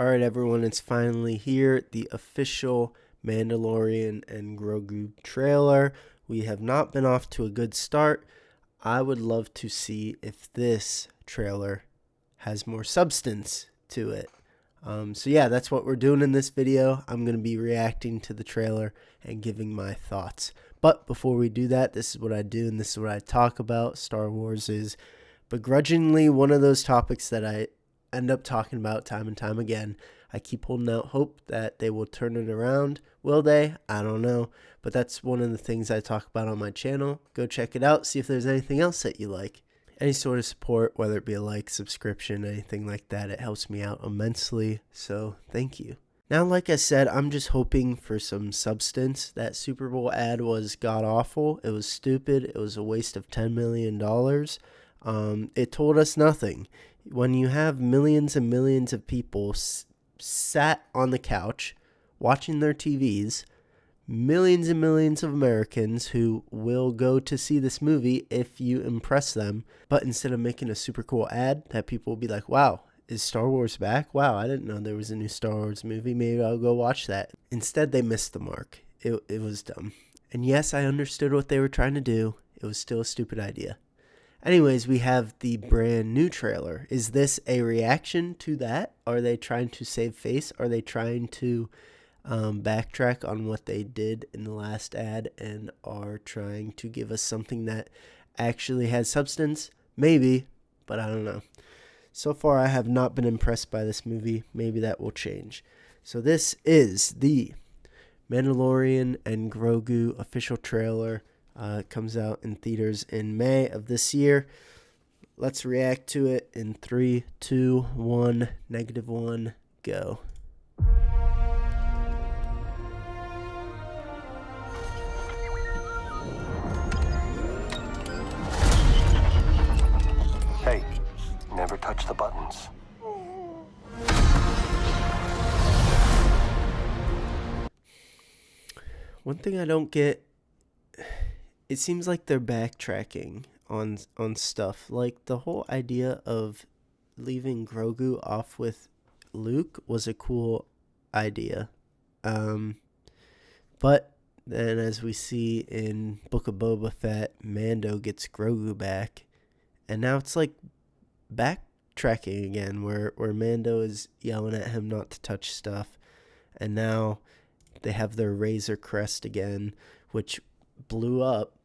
Alright everyone, it's finally here, the official Mandalorian and Grogu trailer. We have not been off to a good start. I would love to see if this trailer has more substance to it. So yeah, that's what we're doing in this video. I'm going to be reacting to the trailer and giving my thoughts. But before we do that, this is what I do and this is what I talk about. Star Wars is begrudgingly one of those topics that I end up talking about time and time again. I keep holding out hope that they will turn it around. Will they? I don't know. But that's one of the things I talk about on my channel. Go check it out. See if there's anything else that you like. Any sort of support, whether it be a like, subscription, anything like that, it helps me out immensely. So thank you. Now, like I said, I'm just hoping for some substance. That Super Bowl ad was god awful. It was stupid. It was a waste of $10 million. It told us nothing. When you have millions and millions of people sat on the couch watching their TVs, millions and millions of Americans who will go to see this movie if you impress them, but instead of making a super cool ad that people will be like, wow, is Star Wars back? Wow, I didn't know there was a new Star Wars movie. Maybe I'll go watch that. Instead, they missed the mark. It was dumb. And yes, I understood what they were trying to do. It was still a stupid idea. Anyways, we have the brand new trailer. Is this a reaction to that? Are they trying to save face? Are they trying to backtrack on what they did in the last ad and are trying to give us something that actually has substance? Maybe, but I don't know. So far, I have not been impressed by this movie. Maybe that will change. So this is the Mandalorian and Grogu official trailer. It comes out in theaters in May of this year. Let's react to it in 3, 2, 1, -1, go. Hey, never touch the buttons. One thing I don't get, it seems like they're backtracking on stuff. Like the whole idea of leaving Grogu off with Luke was a cool idea. But then as we see in Book of Boba Fett, Mando gets Grogu back. And now it's like backtracking again where Mando is yelling at him not to touch stuff. And now they have their Razor Crest again, which blew up.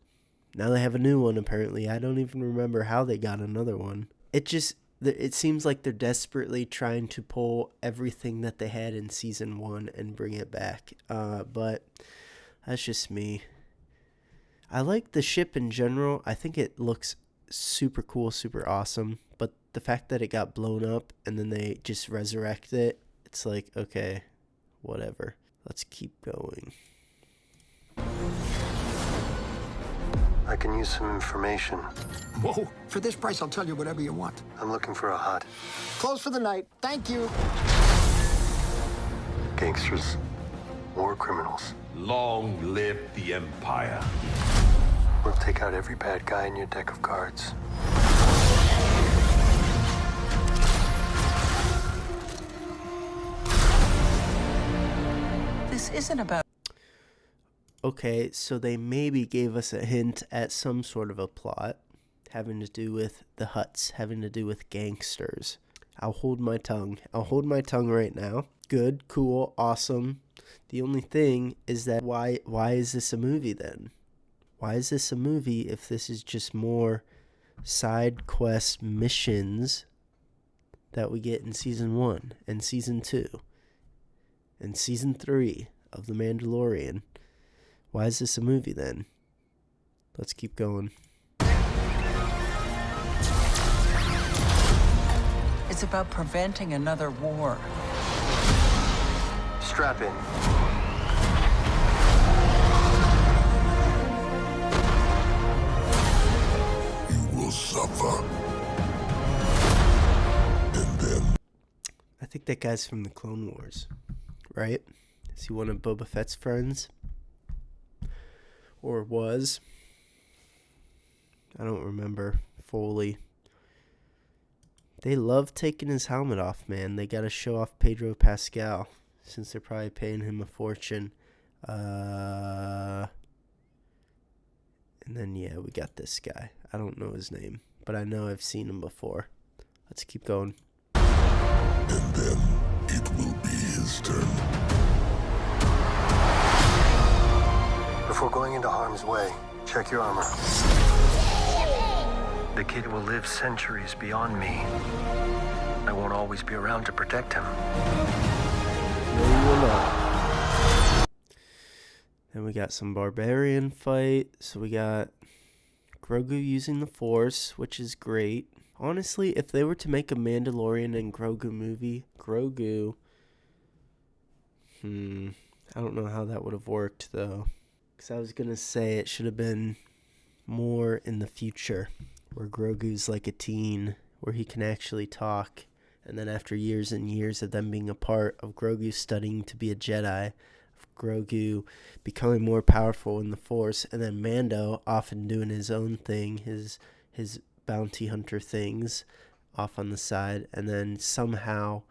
Now they have a new one apparently. I don't even remember how they got another one. It seems like they're desperately trying to pull everything that they had in season 1 and bring it back. But that's just me. I like the ship in general. I think it looks super cool, super awesome. But the fact that it got blown up and then they just resurrect it, it's like, okay, whatever. Let's keep going. I can use some information. Whoa, for this price, I'll tell you whatever you want. I'm looking for a hut. Close for the night. Thank you. Gangsters. War criminals. Long live the Empire. We'll take out every bad guy in your deck of cards. This isn't about... Okay, so they maybe gave us a hint at some sort of a plot having to do with the huts, having to do with gangsters. I'll hold my tongue. I'll hold my tongue right now. Good, cool, awesome. The only thing is that why is this a movie then? Why is this a movie if this is just more side quest missions that we get in season 1 and season 2 and season 3 of The Mandalorian? Why is this a movie then? Let's keep going. It's about preventing another war. Strap in. You will suffer. And then I think that guy's from the Clone Wars, right? Is he one of Boba Fett's friends? Or was? I don't remember fully. They love taking his helmet off, man. They got to show off Pedro Pascal since they're probably paying him a fortune. And then, yeah, we got this guy. I don't know his name, but I know I've seen him before. Let's keep going. And then it will be his turn. Before going into harm's way, check your armor. The kid will live centuries beyond me. I won't always be around to protect him. No, you will not. Then we got some barbarian fight. So we got Grogu using the Force, which is great. Honestly, if they were to make a Mandalorian and Grogu movie, Grogu, I don't know how that would have worked, though. Because I was going to say it should have been more in the future, where Grogu's like a teen, where he can actually talk. And then after years and years of them being apart, of Grogu studying to be a Jedi, of Grogu becoming more powerful in the Force, and then Mando often doing his own thing, his bounty hunter things off on the side, and then somehow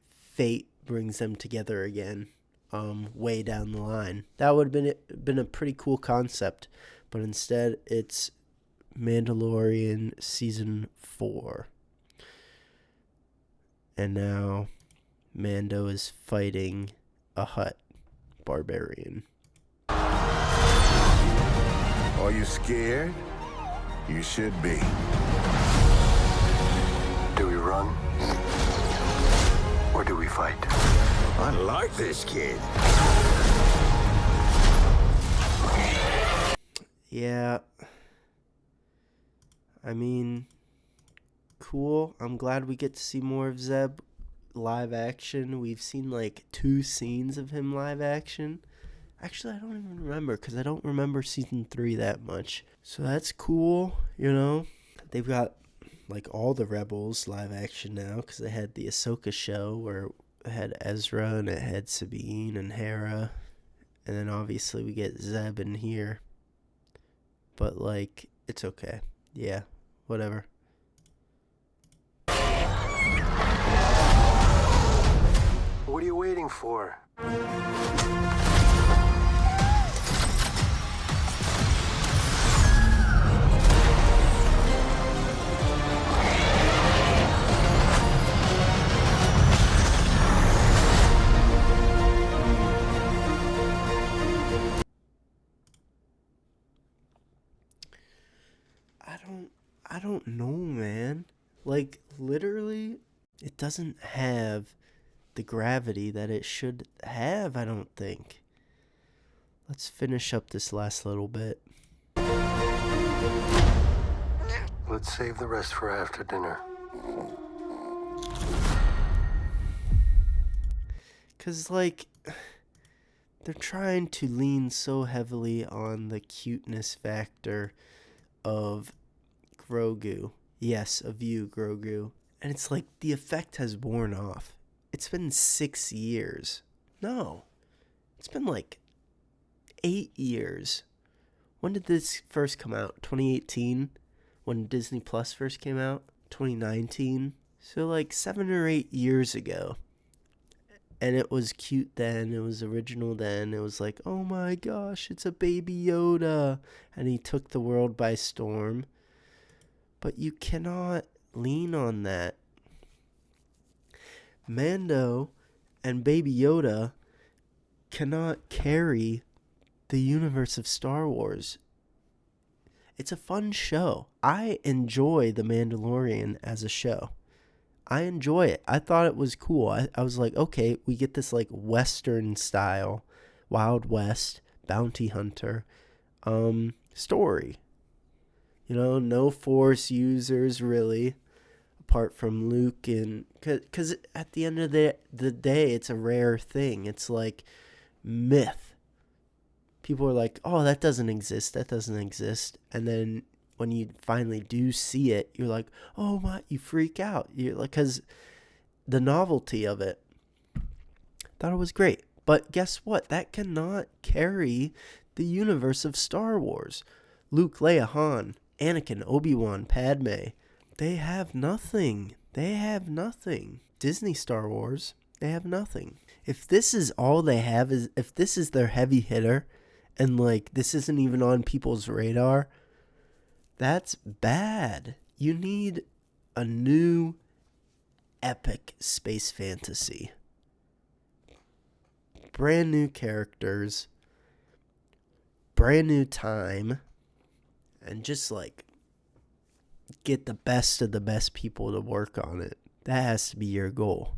fate brings them together again way down the line. That would have been a pretty cool concept, but instead it's Mandalorian Season 4. And now Mando is fighting a Hutt barbarian. Are you scared? You should be. Do we run? Or do we fight? I like this kid. Yeah. I mean, cool. I'm glad we get to see more of Zeb live action. We've seen like 2 scenes of him live action. Actually, I don't even remember because I don't remember season 3 that much. So that's cool, you know. They've got like all the Rebels live action now because they had the Ahsoka show where it had Ezra and it had Sabine and Hera. And then obviously we get Zeb in here. But like, it's okay. Yeah, whatever. What are you waiting for? I don't know, man. Like, literally, it doesn't have the gravity that it should have, I don't think. Let's finish up this last little bit. Let's save the rest for after dinner. Because, like, they're trying to lean so heavily on the cuteness factor of Grogu. Yes, of you, Grogu. And it's like the effect has worn off. It's been 6 years. No. It's been like 8 years. When did this first come out? 2018? When Disney Plus first came out? 2019? So like 7 or 8 years ago. And it was cute then. It was original then. It was like, oh my gosh, it's a baby Yoda. And he took the world by storm. But you cannot lean on that. Mando and Baby Yoda cannot carry the universe of Star Wars. It's a fun show. I enjoy The Mandalorian as a show. I enjoy it. I thought it was cool. I was like, okay, we get this like Western style, Wild West, bounty hunter story. You know, no Force users really, apart from Luke, and because at the end of the day, it's a rare thing. It's like myth. People are like, oh, that doesn't exist. That doesn't exist. And then when you finally do see it, you're like, oh my, you freak out. You're like, because the novelty of it. Thought it was great. But guess what? That cannot carry the universe of Star Wars. Luke, Leia, Han, Anakin, Obi-Wan, Padme, They have nothing. They have nothing. Disney Star Wars, they have nothing. If this is all they have, if this is their heavy hitter, and like this isn't even on people's radar, that's bad. You need a new epic space fantasy. Brand new characters, brand new time, and just like get the best of the best people to work on it. That has to be your goal.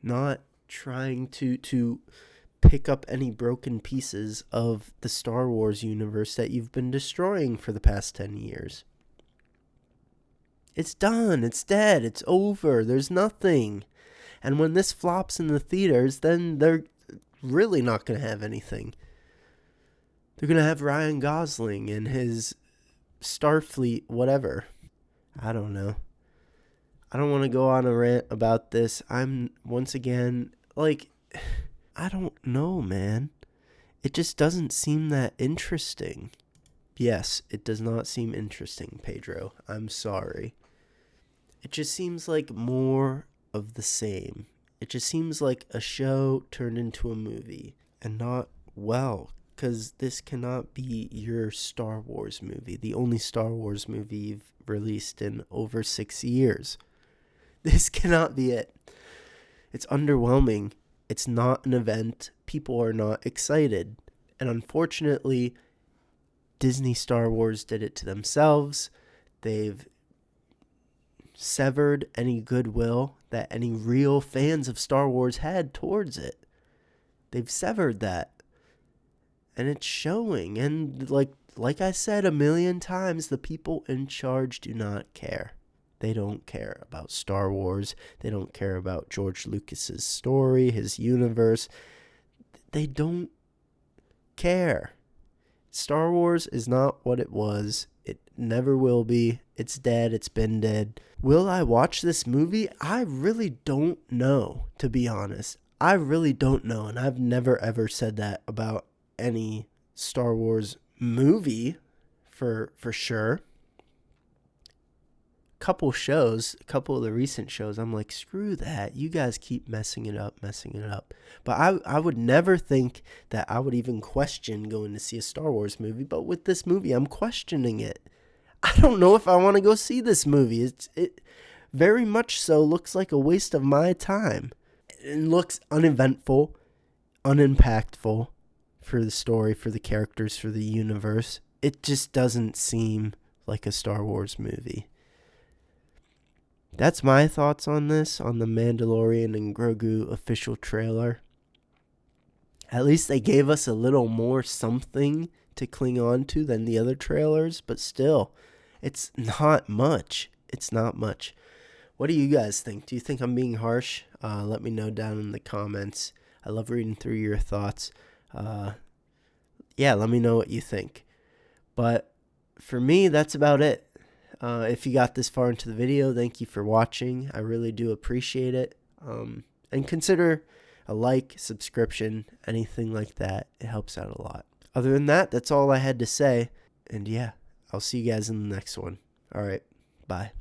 Not trying to pick up any broken pieces of the Star Wars universe that you've been destroying for the past 10 years. It's done. It's dead. It's over. There's nothing. And when this flops in the theaters, then they're really not going to have anything. They're going to have Ryan Gosling and his Starfleet whatever. I don't know. I don't want to go on a rant about this. I'm, once again, like, I don't know, man. It just doesn't seem that interesting. Yes, it does not seem interesting, Pedro. I'm sorry. It just seems like more of the same. It just seems like a show turned into a movie. And not well, because this cannot be your Star Wars movie. The only Star Wars movie you've released in over 6 years. This cannot be it. It's underwhelming. It's not an event. People are not excited. And unfortunately, Disney Star Wars did it to themselves. They've severed any goodwill that any real fans of Star Wars had towards it. They've severed that. And it's showing. And like I said a million times, the people in charge do not care. They don't care about Star Wars. They don't care about George Lucas's story, his universe. They don't care. Star Wars is not what it was. It never will be. It's dead. It's been dead. Will I watch this movie? I really don't know, to be honest. I really don't know, and I've never ever said that about any Star Wars movie for sure. Couple of the recent shows, I'm like, screw that. You guys keep messing it up. But I would never think that I would even question going to see a Star Wars movie. But with this movie, I'm questioning it. I don't know if I want to go see this movie. It very much so looks like a waste of my time. It looks uneventful, unimpactful for the story, for the characters, for the universe. It just doesn't seem like a Star Wars movie. That's my thoughts on this, on the Mandalorian and Grogu official trailer. At least they gave us a little more something to cling on to than the other trailers, but still, it's not much. It's not much. What do you guys think? Do you think I'm being harsh? Let me know down in the comments. I love reading through your thoughts. Let me know what you think. But for me, that's about it. If you got this far into the video, thank you for watching. I really do appreciate it. And consider a like, subscription, anything like that. It helps out a lot. Other than that, that's all I had to say. And yeah, I'll see you guys in the next one. All right, bye.